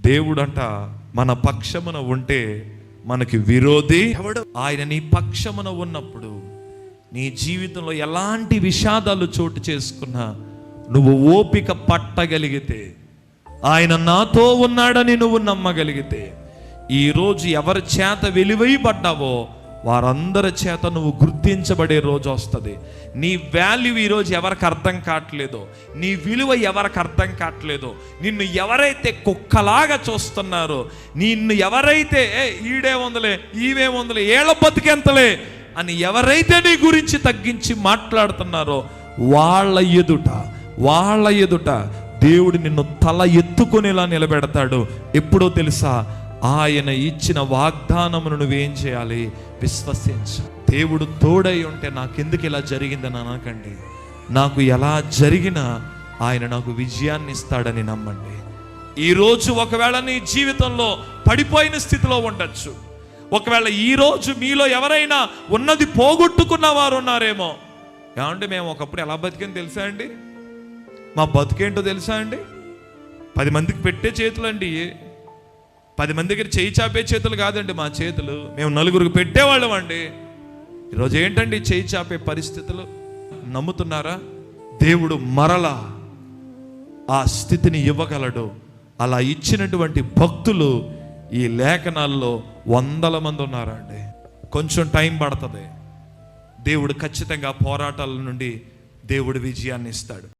దేవుడంట మన పక్షమున ఉంటే మనకి విరోధి ఎవడు? ఆయన నీ పక్షమున ఉన్నప్పుడు నీ జీవితంలో ఎలాంటి విషాదాలు చోటు చేసుకున్నా నువ్వు ఓపిక పట్టగలిగితే, ఆయన నాతో ఉన్నాడని నువ్వు నమ్మగలిగితే, ఈరోజు ఎవరి చేత వెలివేయబడ్డావో వారందరి చేత నువ్వు గుర్తించబడే రోజు వస్తుంది. నీ వాల్యూ ఈరోజు ఎవరికి అర్థం కావట్లేదో, నీ విలువ ఎవరికి అర్థం కావట్లేదో, నిన్ను ఎవరైతే కుక్కలాగా చూస్తున్నారో, నిన్ను ఎవరైతే ఈడే ఉందలే ఈవే ఉందలే ఏళ్ళ బతికెంతలే అని ఎవరైతే నీ గురించి తగ్గించి మాట్లాడుతున్నారో వాళ్ళ ఎదుట దేవుడు నిన్ను తల ఎత్తుకునేలా నిలబెడతాడు. ఎప్పుడో తెలుసా? ఆయన ఇచ్చిన వాగ్దానమును నువ్వేం చేయాలి? విశ్వసించు. దేవుడు తోడై ఉంటే నాకెందుకు ఇలా జరిగిందని అనకండి. నాకు ఎలా జరిగినా ఆయన నాకు విజయాన్ని ఇస్తాడని నమ్మండి. ఈరోజు ఒకవేళ నీ జీవితంలో పడిపోయిన స్థితిలో ఉండొచ్చు. ఒకవేళ ఈరోజు మీలో ఎవరైనా ఉన్నది పోగొట్టుకున్న వారు ఉన్నారేమో. ఏమంటే మేము ఒకప్పుడు ఎలా బతికేని తెలుసా అండి? మా బతికేంటో తెలుసా అండి? 10 మందికి పెట్టే చేతులు అండి. 10 మంది దగ్గర చేయి చాపే చేతులు కాదండి మా చేతులు. మేము 4గురికి పెట్టేవాళ్ళం అండి. ఈరోజు ఏంటండి చేయి చాపే పరిస్థితులు? నమ్ముతున్నారా? దేవుడు మరలా ఆ స్థితిని ఇవ్వగలడు. అలా ఇచ్చినటువంటి భక్తులు ఈ లేఖనాల్లో 100 మంది ఉన్నారండి. కొంచెం టైం పడుతుంది. దేవుడు ఖచ్చితంగా పోరాటాల నుండి దేవుడు విజయాన్ని ఇస్తాడు.